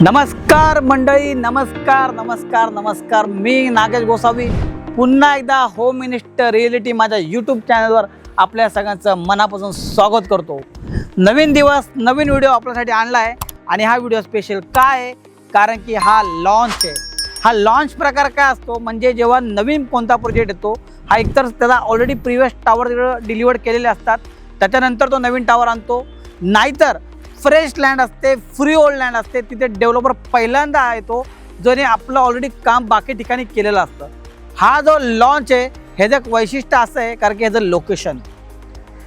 नमस्कार मंडळी, नमस्कार. मी नागेश गोसावी पुन्हा एकदा होम मिनिस्टर रिअलिटी माझ्या यूट्यूब चॅनलवर आपल्या सगळ्यांचं मनापासून स्वागत करतो। नवीन दिवस नवीन व्हिडिओ आपल्यासाठी आणला आहे आणि हा व्हिडिओ स्पेशल काय आहे कारण की हा लॉन्च आहे। हा लॉन्च प्रकार काय असतो म्हणजे जेव्हा नवीन कोणता प्रोजेक्ट येतो हा एकतर त्याला ऑलरेडी प्रिव्हियस टावर डिलिव्हर केलेले असतात, त्याच्यानंतर तो नवीन टावर आणतो, नाहीतर फ्रेश लँड असते, फ्री होल्ड लँड असते, तिथे डेव्हलपर पहिल्यांदा येतो ज्याने आपलं ऑलरेडी काम बाकी ठिकाणी केलेलं असतं। हा जो लॉन्च आहे ह्याचं एक वैशिष्ट्य असं आहे कारण की ह्याचं लोकेशन,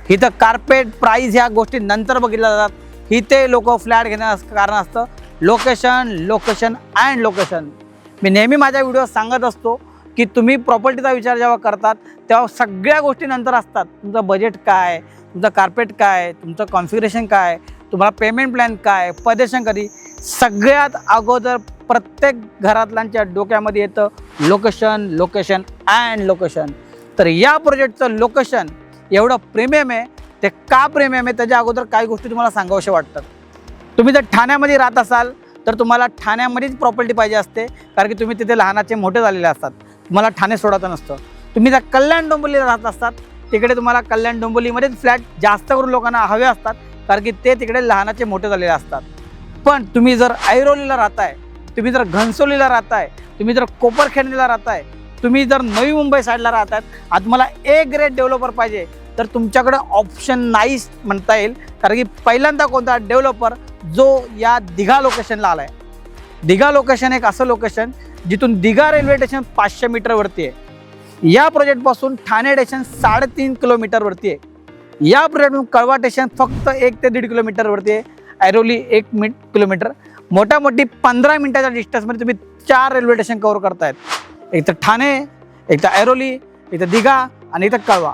इथं कार्पेट प्राईस ह्या गोष्टी नंतर बघितल्या जातात, इथे लोक फ्लॅट घेण्याचं कारण असतं लोकेशन अँड लोकेशन। मी नेहमी माझ्या व्हिडिओ सांगत असतो की तुम्ही प्रॉपर्टीचा विचार जेव्हा करतात तेव्हा सगळ्या गोष्टी नंतर असतात। तुमचं बजेट काय, तुमचं कार्पेट काय, तुमचं कॉन्फिगरेशन काय, तुम्हाला पेमेंट प्लॅन काय, पदेशन कधी, सगळ्यात अगोदर प्रत्येक घरातल्यांच्या डोक्यामध्ये येतं लोकेशन अँड लोकेशन। तर या प्रोजेक्टचं लोकेशन एवढं प्रीमियम आहे, ते का प्रीमियम आहे त्याच्या अगोदर काही गोष्टी तुम्हाला सांगाव्याशा वाटतात। तुम्ही जर ठाण्यामध्ये राहत असाल तर तुम्हाला ठाण्यामध्येच प्रॉपर्टी पाहिजे असते कारण की तुम्ही तिथे लहानाचे मोठे झालेले असतात, तुम्हाला ठाणे सोडायचं नसतं। तुम्ही जर कल्याण डोंबिवलीला राहत असतात तिकडे तुम्हाला कल्याण डोंबिवलीमध्येच फ्लॅट जास्त करून लोकांना हवे असतात कारण की ते तिकडे लहानाचे मोठे झालेले असतात। पण तुम्ही जर ऐरोलीला राहताय, तुम्ही जर घनसोलीला राहताय, तुम्ही जर कोपरखेडणीला राहताय, तुम्ही जर नवी मुंबई साईडला राहतात, आज तुम्हाला ए ग्रेड डेव्हलपर पाहिजे तर तुमच्याकडे ऑप्शन नाहीच म्हणता येईल कारण की पहिल्यांदा कोणता डेव्हलपर जो या दिघा लोकेशनला आला आहे। दिघा लोकेशन एक असं लोकेशन जिथून दिघा रेल्वे स्टेशन 500 मीटरवरती आहे। या प्रोजेक्टपासून ठाणे स्टेशन 3.5 किलोमीटरवरती आहे। या प्रोजेक्टमधून कळवा स्टेशन फक्त 1 ते 1.5 किलोमीटरवरती आहे, ऐरोली 1 किलोमीटर, मोठी 15 मिनिटाच्या डिस्टन्समध्ये तुम्ही 4 रेल्वे स्टेशन कव्हर करतायत। एक तर ठाणे, एक तर ऐरोली, एक तर दिघा आणि एक तर कळवा,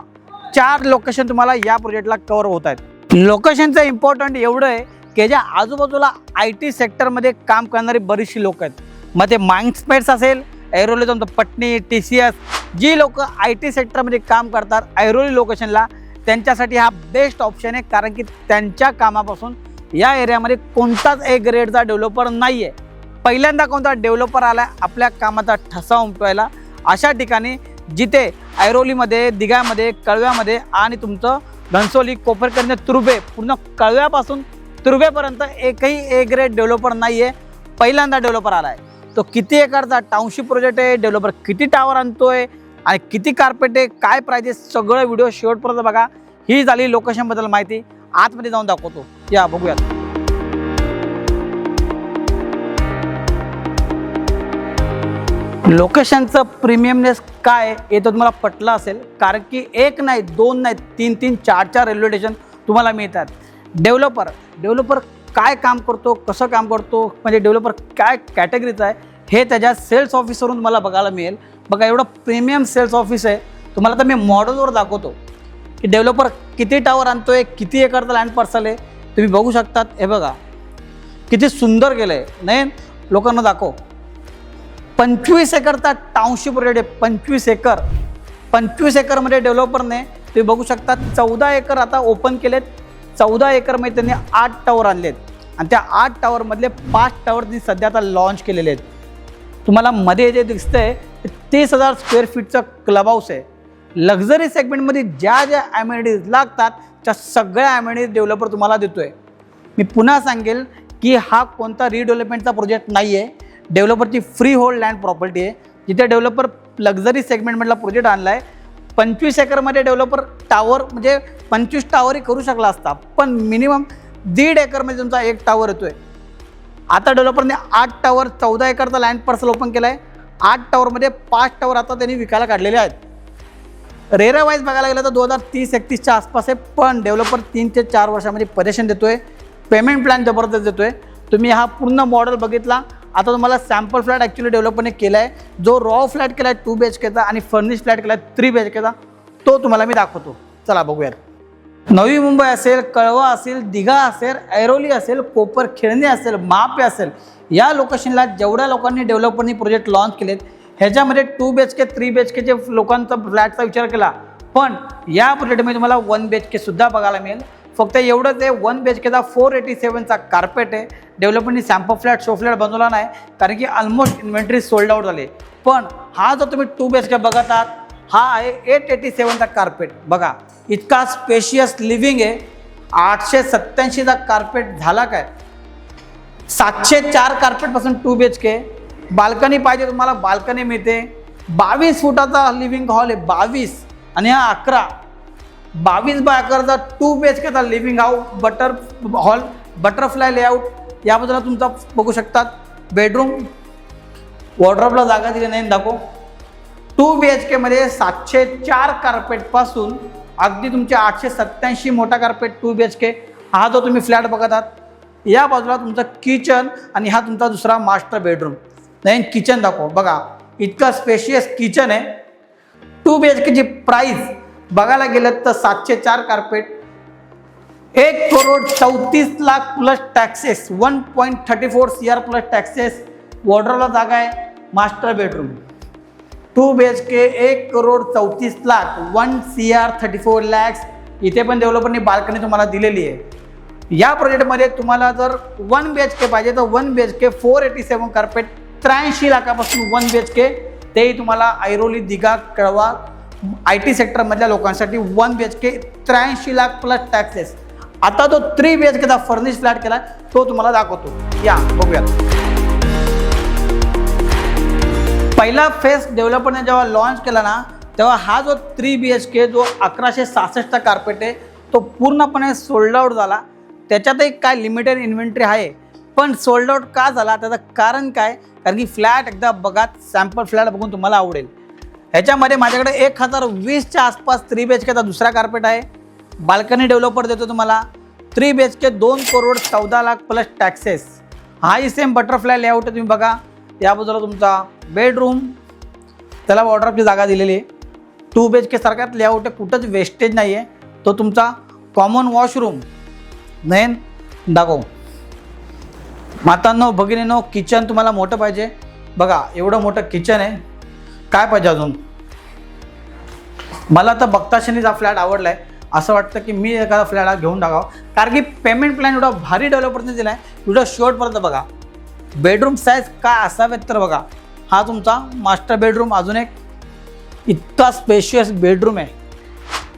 4 लोकेशन तुम्हाला या प्रोजेक्टला कव्हर होत आहेत। लोकेशनचं इम्पॉर्टंट एवढं आहे की ज्या आजूबाजूला IT सेक्टरमध्ये काम करणारी बरीचशी लोक आहेत, मग ते माइंडस्पेस असेल, ऐरोली जाऊन पटणी, TCS, जी लोक IT सेक्टरमध्ये काम करतात ऐरोली लोकेशनला, त्यांच्यासाठी हा बेस्ट ऑप्शन आहे कारण की त्यांच्या कामापासून या एरियामध्ये कोणताच ए ग्रेडचा डेव्हलपर नाही आहे। पहिल्यांदा कोणता डेव्हलपर आला आहे आपल्या कामाचा ठसा उमटवायला अशा ठिकाणी जिथे ऐरोलीमध्ये, दिघामध्ये, कळव्यामध्ये आणि तुमचं घनसोली, कोपरखेड, तुर्भे, पूर्ण कळव्यापासून तुर्भेपर्यंत एकही ए ग्रेड डेव्हलपर नाही आहे, पहिल्यांदा डेव्हलपर आला आहे। तो किती एकरचा टाउनशिप प्रोजेक्ट आहे, डेव्हलपर किती टावर आणतोय आणि किती कार्पेट आहे, काय प्राइजेस, सगळं व्हिडिओ शेवटपर्यंत बघा। ही झाली लोकेशनबद्दल माहिती, आतमध्ये जाऊन दाखवतो, या बघूयात। लोकेशनचं प्रीमियमनेस काय हे तर तुम्हाला पटलं असेल कारण की एक नाही, दोन नाही, 3-3, 4-4 रेल्वे स्टेशन तुम्हाला मिळतात। डेव्हलपर काय काम करतो, कसं काम करतो, म्हणजे डेव्हलपर काय कॅटेगरीचा आहे हे त्याच्या सेल्स ऑफिसवरून तुम्हाला बघायला मिळेल। बघा एवढं प्रीमियम सेल्स ऑफिस आहे, तुम्हाला तर मी मॉडेलवर दाखवतो की डेव्हलपर किती टावर आणतोय, किती एकरचा लँड पार्सल आहे, तुम्ही बघू शकतात। हे बघा किती सुंदर केलं आहे, नाही लोकांना दाखव। 25 एकरचा टाउनशिप प्रोजेक्ट आहे, 25 एकरमध्ये डेव्हलपरने तुम्ही बघू शकता 14 एकर आता ओपन केलेत, 14 एकरमध्ये त्यांनी 8 टावर आणलेत आणि त्या 8 टावरमधले 5 टावर त्यांनी सध्या आता लॉन्च केलेले आहेत। तुम्हाला मध्ये जे दिसतंय 30,000 स्क्वेअर फीटचं क्लब हाऊस आहे। लक्झरी सेगमेंटमध्ये ज्या ॲम्युनिटीज लागतात त्या सगळ्या ॲम्युनिटीज डेव्हलपर तुम्हाला देतोय। मी पुन्हा सांगेल की हा कोणता रिडेव्हलपमेंटचा प्रोजेक्ट नाही आहे, डेव्हलपरची फ्री होल्ड लँड प्रॉपर्टी आहे जिथे डेव्हलपर लक्झरी सेगमेंटमधला प्रोजेक्ट आणला आहे। 25 एकरमध्ये डेव्हलपर टावर म्हणजे 25 टावरही करू शकला असता, पण मिनिमम 1.5 एकरमध्ये तुमचा एक टावर येतोय। आता डेव्हलपरने 8 टावर 14 एकरचा लँड पार्सल ओपन केला आहे, 8 टावरमध्ये 5 टावर आता त्यांनी विकायला काढलेले आहेत। रेरा वाईज बघायला गेलं तर 2030-31च्या आसपास आहे, पण डेव्हलपर 3 ते 4 वर्षामध्ये पजेशन देतोय, पेमेंट प्लॅन जबरदस्त देतोय। तुम्ही हा पूर्ण मॉडेल बघितला, आता तुम्हाला सॅम्पल फ्लॅट ॲक्च्युली डेव्हलपरने केला आहे, जो रॉ फ्लॅट केला आहे 2 BHKचा आणि फर्निश फ्लॅट केला आहे 3 BHKचा, तो तुम्हाला मी दाखवतो, चला बघूयात। नवी मुंबई असेल, कळवा असेल, दिघा असेल, ऐरोली असेल, कोपरखेडणी असेल, मापे असेल, या लोकेशनला जेवढ्या लोकांनी डेव्हलपरनी प्रोजेक्ट लॉन्च केलेत ह्याच्यामध्ये 2 BHK 3 BHKचे लोकांचा फ्लॅटचा विचार केला, पण या प्रोजेक्टमध्ये तुम्हाला 1 BHK सुद्धा बघायला मिळेल। फक्त एवढंच आहे, 1 BHKचा 487चा कार्पेट आहे. डेव्हलपरनी सॅम्पल फ्लॅट शो फ्लॅट बनवला नाही, कारण की ऑलमोस्ट इन्व्हेंटरी सोल्ड आउट झाले. पण हा जो तुम्ही 2 BHK बघत आहात, हा आहे 887चा कार्पेट. बघा इतका स्पेशियस लिव्हिंग आहे. 887चा कार्पेट झाला काय, 704 कार्पेटपासून 2 BHK. बाल्कनी पाहिजे तुम्हाला, बाल्कनी मिळते. 22 फुटाचा लिव्हिंग हॉल आहे, 22 आणि हा 22 बाय 11चा 2 BHKचा लिव्हिंग हॉल, बटरफ्लाय लेआउट. या बाजूला तुमचा बघू शकतात बेडरूम, वॉर्डरोबला जागा दिली नाही, दाखव. 2 BHK मध्ये 704 कार्पेटपासून अगदी तुमचे 887 मोठा कार्पेट 2 BHK. हा जो तुम्ही फ्लॅट बघत आहात, या बाजूला तुमचं किचन आणि हा तुमचा दुसरा मास्टर बेडरूम. नाही किचन दाखव, बघा इतका स्पेशियस किचन आहे. 2 BHKची प्राइस बघायला गेलं तर 704 carpet 1,34,00,000 plus taxes, 1.34 CR plus taxes. वॉर्डरोबला जागा आहे, master bedroom. 2 BHK 1,34,00,000, 1 CR 34 lakhs. इथे पण डेव्हलपरनी बाल्कनी तुम्हाला दिलेली आहे. या प्रोजेक्टमध्ये तुम्हाला जर 1 BHK पाहिजे तर 1 BHK 487 कार्पेट 83 लाखापासून 1 BHK. तेही तुम्हाला ऐरोली, दिघा, कळवा, IT सेक्टरमधल्या लोकांसाठी 1 BHK 83 लाख प्लस टॅक्सेस. आता जो 3 BHKचा फर्निश फ्लॅट केला तो तुम्हाला दाखवतो, या बघूयात. पहिला फेस डेव्हलपरने जेव्हा लॉन्च केला ना, तेव्हा हा जो 3 BHK जो 1166चा कार्पेट आहे तो पूर्णपणे सोल्ड आउट झाला. त्याच्यातही काय लिमिटेड इन्व्हेंटरी आहे, पण सोल्ड आउट का झाला त्याचं कारण काय, कारण की फ्लॅट एकदा बघा, सॅम्पल फ्लॅट बघून तुम्हाला आवडेल. ह्याच्यामध्ये माझ्याकडे 1020च्या आसपास 3 BHKचा दुसरा कार्पेट आहे. बाल्कनी डेव्हलपर देतो तुम्हाला. 3 BHK 2,14,00,000 प्लस टॅक्सेस. हाही सेम बटरफ्लाय लेआउट आहे, तुम्ही बघा. या बाजूला तुमचा बेडरूम, त्याला वॉर्डरोबची जागा दिलेली आहे. 2 BHK सारखाच लेआउट आहे, कुठंच वेस्टेज नाही आहे. तो तुमचा कॉमन वॉशरूम. नाही दाखव मातांनो, भगिनींनो, किचन तुम्हाला मोठं पाहिजे, बघा एवढं मोठं किचन आहे. काय पाहिजे अजून? मला तर बघताक्षणीच हा फ्लॅट आवडला आहे. असं वाटतं की मी एखादा फ्लॅट घेऊन टाकावं, कारण की पेमेंट प्लॅन एवढा भारी डेव्हलपरने दिला आहे. एवढं शेवटपर्यंत बघा. बेडरूम साईज काय असावेत तर बघा, हा तुमचा मास्टर बेडरूम, अजून एक इतका स्पेशियस बेडरूम आहे.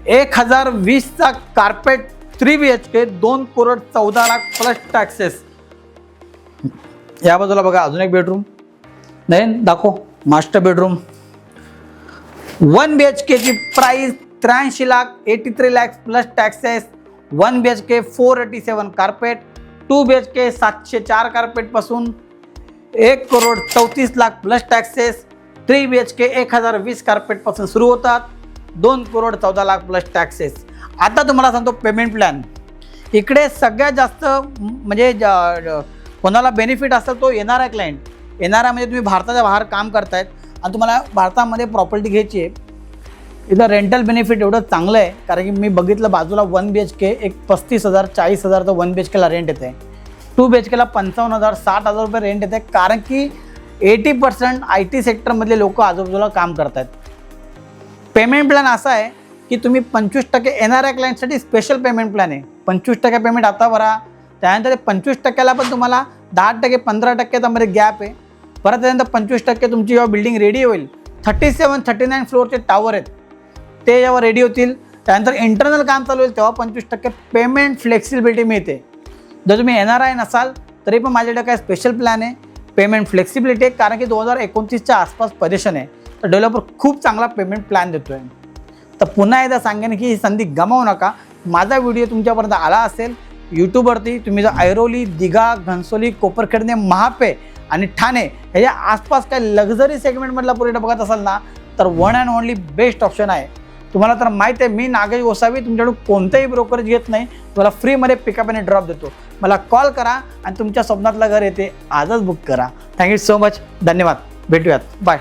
1020चा कार्पेट 3 BHK 2,14,00,000 प्लस टॅक्सेस. या बाजूला बघा अजून एक बेडरूम. नाही दाखव, मास्टर बेडरूम. 1 BHKची price 83 lakh, 83 lakhs plus taxes. 1 BHK 487 carpet. 2 BHK 704 कार्पेटपासून 1,34,00,000 प्लस टॅक्सेस. 3 BHK 1020 कार्पेटपासून सुरू होतात, 2,14,00,000 प्लस टॅक्सेस. आता तुम्हाला सांगतो पेमेंट प्लॅन. इकडे सगळ्यात जास्त म्हणजे कोणाला बेनिफिट असेल तो NRI क्लायंट. NRI म्हणजे तुम्ही भारताच्या बाहेर काम करतायत आणि तुम्हाला भारतामध्ये प्रॉपर्टी घ्यायची आहे. इथं रेंटल बेनिफिट एवढं चांगलं आहे, कारण की मी बघितलं बाजूला 1 BHK एक 35,000 40,000 तर 1 BHKला रेंट येते. 2 BHKला 55,000 60,000 रुपये रेंट येते, कारण की 80% IT सेक्टरमधले लोक आजूबाजूला काम करतात. पेमेंट प्लॅन असा आहे की तुम्ही 25% NRI क्लायंटसाठी स्पेशल पेमेंट प्लॅन आहे. 25% पेमेंट आता भरा, त्यानंतर 25%ला पण तुम्हाला 10% 15% मध्ये गॅप आहे. परत त्यानंतर 25% तुमची जेव्हा बिल्डिंग रेडी होईल, 37 39 फ्लोअरचे टावर आहेत ते जेव्हा रेडी होतील, त्यानंतर इंटरनल काम चालू होईल तेव्हा 25% पेमेंट फ्लेक्सिबिलिटी मिळते. जर तुम्ही NRI नसाल तरी पण माझ्याकडे काय स्पेशल प्लॅन आहे, पेमेंट फ्लेक्सिबिलिटी आहे, कारण की 2029च्या आसपास पजेशन आहे. तर डेव्हलपर खूप चांगला पेमेंट प्लॅन देतो आहे. तर पुन्हा एकदा सांगेन की ही संधी गमावू नका. माझा व्हिडिओ तुमच्यापर्यंत आला असेल यूट्यूबवरती, तुम्ही जर ऐरोली, दिघा, घनसोली, कोपरखेडणे, महापे आणि ठाणे ह्याच्या आसपास काय लक्झरी सेगमेंटमधला प्रोजेक्ट बघत असाल ना, तर one and only best option आहे. तुम्हाला तर माहीत आहे, मी नागेश गोसावी तुमच्याकडून कोणतेही ब्रोकरेज घेत नाही. तुम्हाला फ्रीमध्ये पिकअप आणि ड्रॉप देतो. मला कॉल करा आणि तुमच्या स्वप्नातलं घर येते आजच बुक करा. Thank you so much. धन्यवाद. भेटूयात. बाय.